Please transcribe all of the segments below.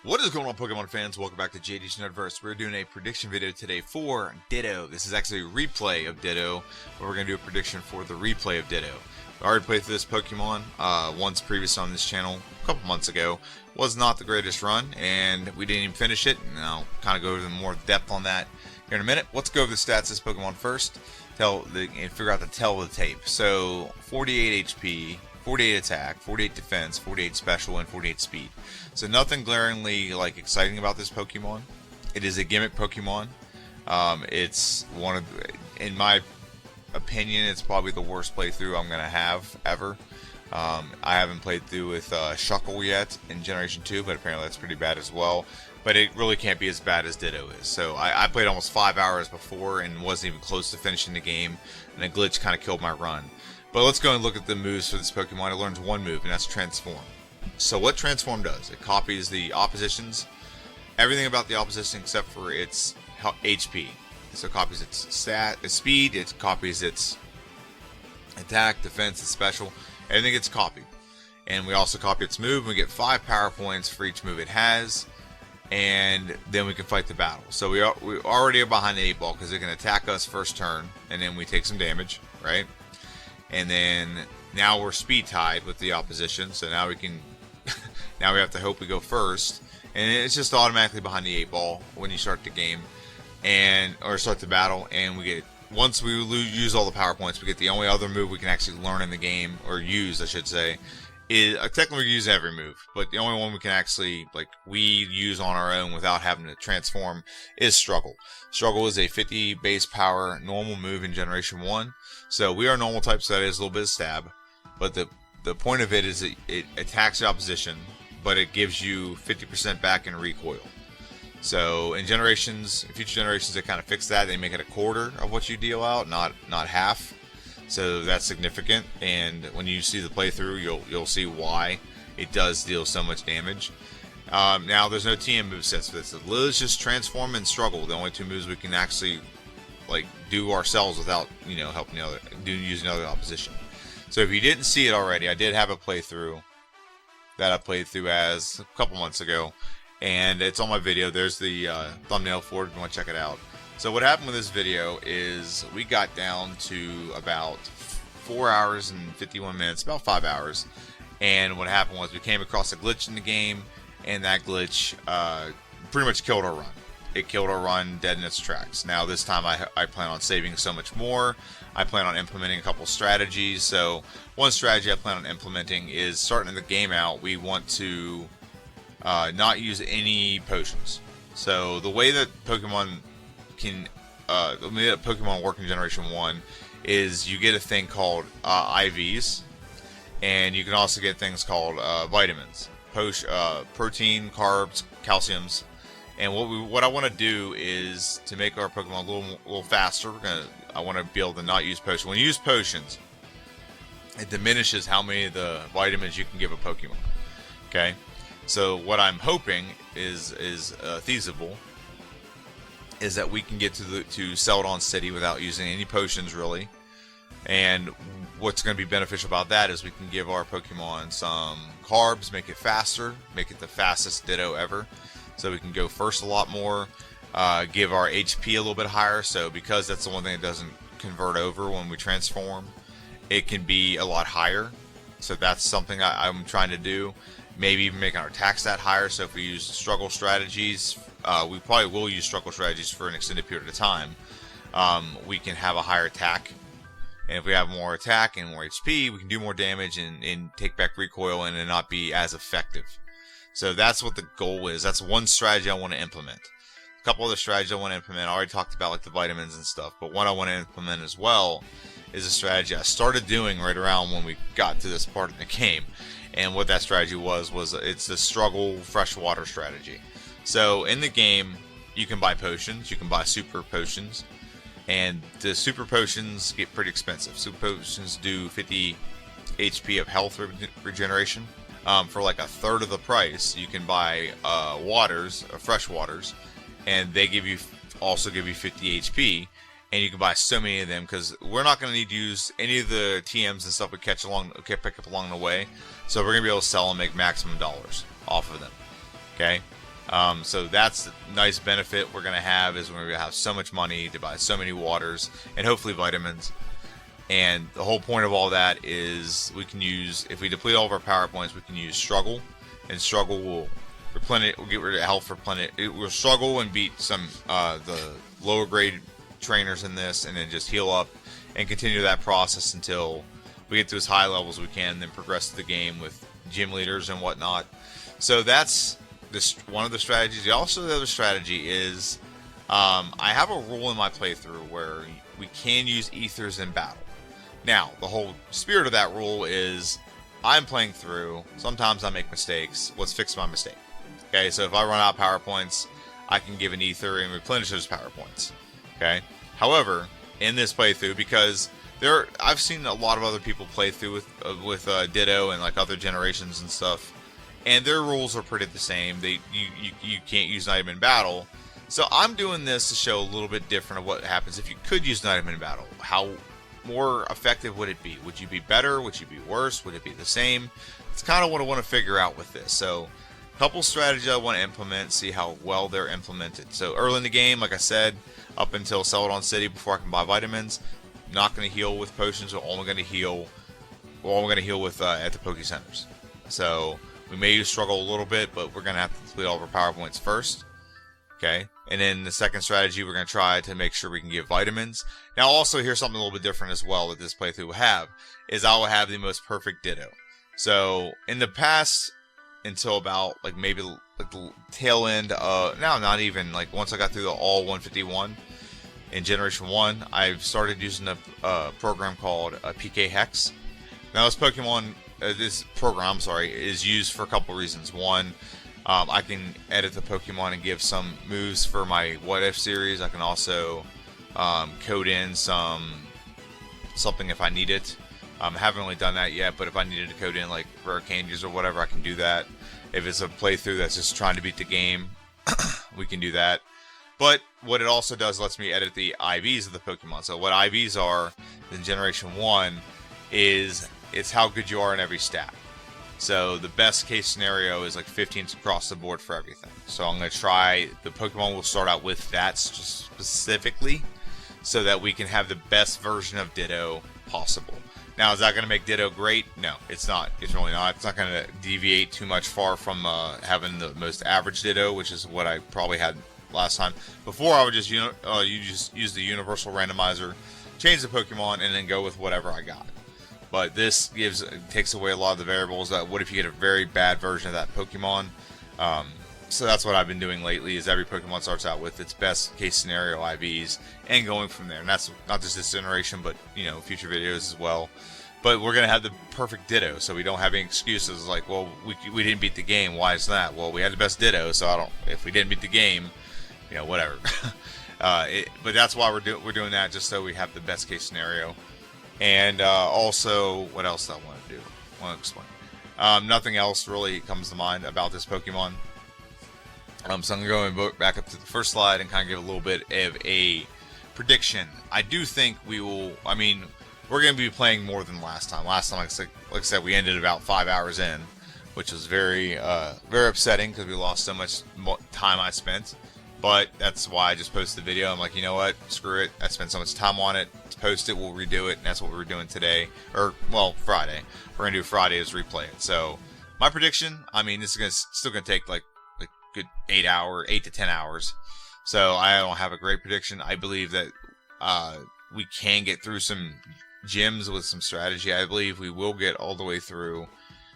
What is going on, Pokemon fans? Welcome back to JD's Nerdverse. We're doing a prediction video today for Ditto. This is actually a replay of Ditto, but we're going to do a prediction for the replay of Ditto. I already played through this Pokemon once previous on this channel a couple months ago. Was not the greatest run, and we didn't even finish it. And I'll kind of go into more depth on that here in a minute. Let's go over the stats of this Pokemon first and figure out the tail of the tape. So 48 HP, 48 attack, 48 defense, 48 special, and 48 speed. So nothing glaringly exciting about this Pokemon. It is a gimmick Pokemon. It's one of, in my opinion, it's probably the worst playthrough I'm gonna have ever. I haven't played through with Shuckle yet in Generation 2, but apparently that's pretty bad as well. But it really can't be as bad as Ditto is. So I played almost 5 hours before and wasn't even close to finishing the game, and a glitch kind of killed my run. But let's go and look at the moves for this Pokemon. It learns one move, and that's Transform. So what Transform does, it copies the opposition's, everything about the opposition except for its HP. So it copies its its speed, it copies its attack, defense, and special. Everything gets copied. And we also copy its move, and we get 5 power points for each move it has. And then we can fight the battle. So we already are behind the 8 ball because it can attack us first turn, and then we take some damage, right? And then now we're speed tied with the opposition, so now we can now we have to hope we go first, and it's just automatically behind the 8 ball when you start the game or start the battle. And we get, once we use all the power points, we get the only other move we can actually learn in the game, or use I should say, is technically we use every move, but the only one we can actually we use on our own without having to transform is Struggle. Struggle is a 50 base power normal move in Generation 1. So we are normal type, so that is a little bit of stab. But the point of it is it attacks the opposition, but it gives you 50% back in recoil. So in future generations, they kind of fix that. They make it a quarter of what you deal out, not half. So that's significant, and when you see the playthrough, you'll see why it does deal so much damage. Now there's no TM movesets for this. It's just Transform and Struggle, the only 2 moves we can actually do ourselves without helping using other opposition. So if you didn't see it already, I did have a playthrough that I played through as a couple months ago, and it's on my video. There's the thumbnail for it if you want to check it out. So what happened with this video is we got down to about 4 hours and 51 minutes, about 5 hours, and what happened was we came across a glitch in the game, and that glitch pretty much killed our run. It killed our run dead in its tracks. Now this time I plan on saving so much more. I plan on implementing a couple strategies. So one strategy I plan on implementing is, starting the game out, we want to not use any potions. So the way that Pokemon work in Generation 1 is you get a thing called IVs, and you can also get things called vitamins, protein, carbs, calciums. And what I want to do is to make our Pokemon a little faster. I want to be able to not use potions. When you use potions, it diminishes how many of the vitamins you can give a Pokemon. Okay, so what I'm hoping is feasible is that we can get to Celadon City without using any potions really. And what's going to be beneficial about that is we can give our Pokemon some carbs, make it faster, make it the fastest Ditto ever. So we can go first a lot more, give our HP a little bit higher. So because that's the one thing that doesn't convert over when we transform, it can be a lot higher. So that's something I'm trying to do. Maybe even make our attack stat higher. So if we use struggle strategies, we probably will use struggle strategies for an extended period of time. We can have a higher attack. And if we have more attack and more HP, we can do more damage and take back recoil and not be as effective. So that's what the goal is. That's one strategy I want to implement. A couple other strategies I want to implement. I already talked about the vitamins and stuff, but one I want to implement as well is a strategy I started doing right around when we got to this part of the game. And what that strategy was it's the struggle freshwater strategy. So in the game, you can buy potions. You can buy super potions. And the super potions get pretty expensive. Super potions do 50 HP of health regeneration. For a third of the price, you can buy fresh waters, and they also give you 50 HP, and you can buy so many of them because we're not going to need to use any of the TMs and stuff we pick up along the way. So we're going to be able to sell and make maximum dollars off of them. Okay, So that's the nice benefit we're going to have, is we're going to have so much money to buy so many waters and hopefully vitamins. And the whole point of all that is we can use, if we deplete all of our power points, we can use struggle, and struggle will replenish, we'll get rid of health, replenish. It will struggle and beat some the lower grade trainers in this, and then just heal up and continue that process until we get to as high levels as we can, then progress to the game with gym leaders and whatnot. So that's this one of the strategies. Also, the other strategy is I have a rule in my playthrough where we can use ethers in battle. Now, the whole spirit of that rule is I'm playing through. Sometimes I make mistakes. Let's fix my mistake. Okay, so if I run out of power points, I can give an ether and replenish those power points. Okay. However, in this playthrough, because I've seen a lot of other people play through with Ditto and like other generations and stuff, and their rules are pretty the same. You can't use an item in battle. So I'm doing this to show a little bit different of what happens if you could use an item in battle. How more effective would it be? Would you be better? Would you be worse? Would it be the same? It's kind of what I want to figure out with this. So a couple strategies I want to implement, see how well they're implemented. So early in the game, like I said, up until Celadon City, before I can buy vitamins, not going to heal with potions. We're only going to heal with at the Poke Centers. So we may use struggle a little bit, but we're going to have to complete all of our power points first. Okay, and then the second strategy, we're going to try to make sure we can give vitamins. Now, also, here's something a little bit different as well that this playthrough will have, is I will have the most perfect Ditto. So, in the past, until about, like, maybe like the tail end, now not even, like, once I got through the all 151 in Generation 1, I've started using a program called PK Hex. Now, this program, is used for a couple reasons. One, I can edit the Pokemon and give some moves for my What If series. I can also code in something if I need it. I haven't really done that yet, but if I needed to code in like rare candies or whatever, I can do that. If it's a playthrough that's just trying to beat the game, we can do that. But what it also does, lets me edit the IVs of the Pokemon. So what IVs are in Generation 1 is it's how good you are in every stat. So the best case scenario is like 15s across the board for everything. So I'm going to try, the Pokemon will start out with that specifically so that we can have the best version of Ditto possible. Now, is that going to make Ditto great? No, it's not. It's really not. It's not going to deviate too much far from having the most average Ditto, which is what I probably had last time. Before, I would just you just use the universal randomizer, change the Pokemon, and then go with whatever I got. But this takes away a lot of the variables. That what if you get a very bad version of that Pokemon? So that's what I've been doing lately. Is every Pokemon starts out with its best case scenario IVs and going from there. And that's not just this generation, but future videos as well. But we're gonna have the perfect Ditto, so we don't have any excuses like, well, we didn't beat the game. Why is that? Well, we had the best Ditto, so if we didn't beat the game, whatever. But that's why we're doing that, just so we have the best case scenario. And also, what else do I want to do? I want to explain. Nothing else really comes to mind about this Pokemon. So I'm going to go back up to the first slide and kind of give a little bit of a prediction. I do think we're going to be playing more than last time. Last time, like I said, we ended about 5 hours in, which was very upsetting because we lost so much time I spent. But that's why I just posted the video. I'm like, you know what? Screw it. I spent so much time on it. Let's post it. We'll redo it. And that's what we're doing today. Friday. We're going to do Friday is replay it. So my prediction, this is still going to take like good 8 to 10 hours. So I don't have a great prediction. I believe that we can get through some gyms with some strategy. I believe we will get all the way through.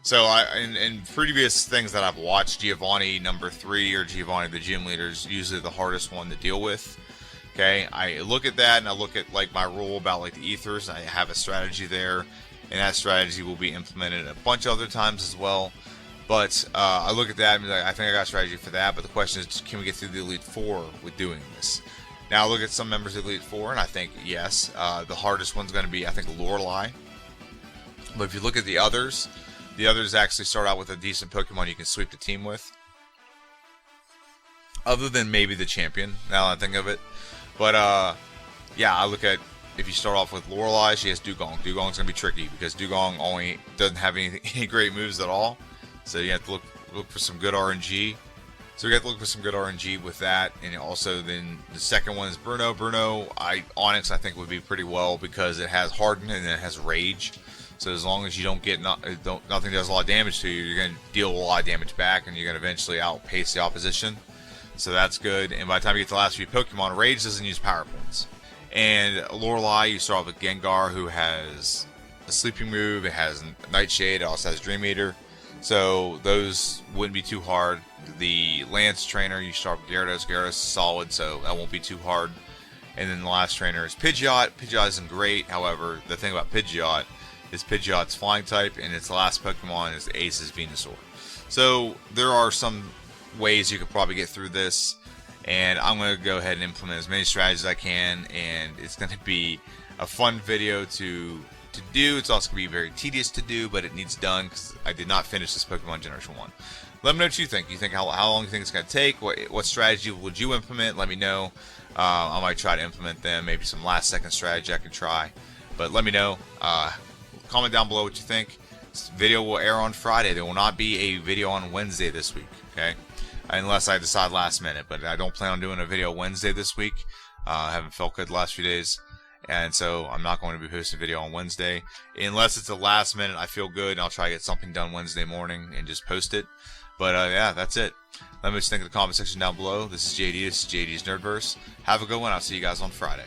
So in previous things that I've watched, Giovanni number 3 or Giovanni the gym leader is usually the hardest one to deal with. Okay, I look at that and I look at like my rule about like the ethers. I have a strategy there, and that strategy will be implemented a bunch of other times as well. But I look at that and be like, I think I got a strategy for that. But the question is, can we get through the Elite Four with doing this? Now I look at some members of the Elite Four, and I think yes, the hardest one's going to be, I think, Lorelei. But if you look at the others actually start out with a decent Pokemon you can sweep the team with. Other than maybe the champion, now that I think of it. But, yeah, I look at, if you start off with Lorelei, she has Dugong. Dugong's going to be tricky because Dugong doesn't have any great moves at all. So you have to look for some good RNG. So we got to look for some good RNG with that, and also then the second one is Bruno. Onyx I think would be pretty well because it has Harden and it has Rage. So as long as you don't get nothing does a lot of damage to you, you're going to deal a lot of damage back, and you're going to eventually outpace the opposition. So that's good. And by the time you get to the last few Pokemon, Rage doesn't use power points. And Lorelei, you start off with Gengar, who has a sleeping move. It has Nightshade. It also has Dream Eater. So those wouldn't be too hard. The Lance trainer, you start with Gyarados. Gyarados is solid, so that won't be too hard. And then the last trainer is Pidgeot. Pidgeot isn't great. However, the thing about Pidgeot is Pidgeot's flying type, and its last Pokemon is Ace's Venusaur. So there are some ways you could probably get through this, and I'm going to go ahead and implement as many strategies as I can, and it's going to be a fun video to do. It's also going to be very tedious to do, but it needs done because I did not finish this Pokemon Generation 1. Let me know what you think. You think how long you think it's going to take? What strategy would you implement? Let me know. I might try to implement them. Maybe some last second strategy I could try. But let me know. Comment down below what you think. This video will air on Friday. There will not be a video on Wednesday this week. Okay, unless I decide last minute. But I don't plan on doing a video Wednesday this week. I haven't felt good the last few days. And so I'm not going to be posting a video on Wednesday. Unless it's the last minute I feel good, and I'll try to get something done Wednesday morning and just post it. But yeah, that's it. Let me know what you think in the comment section down below. This is JD. This is JD's Nerdverse. Have a good one. I'll see you guys on Friday.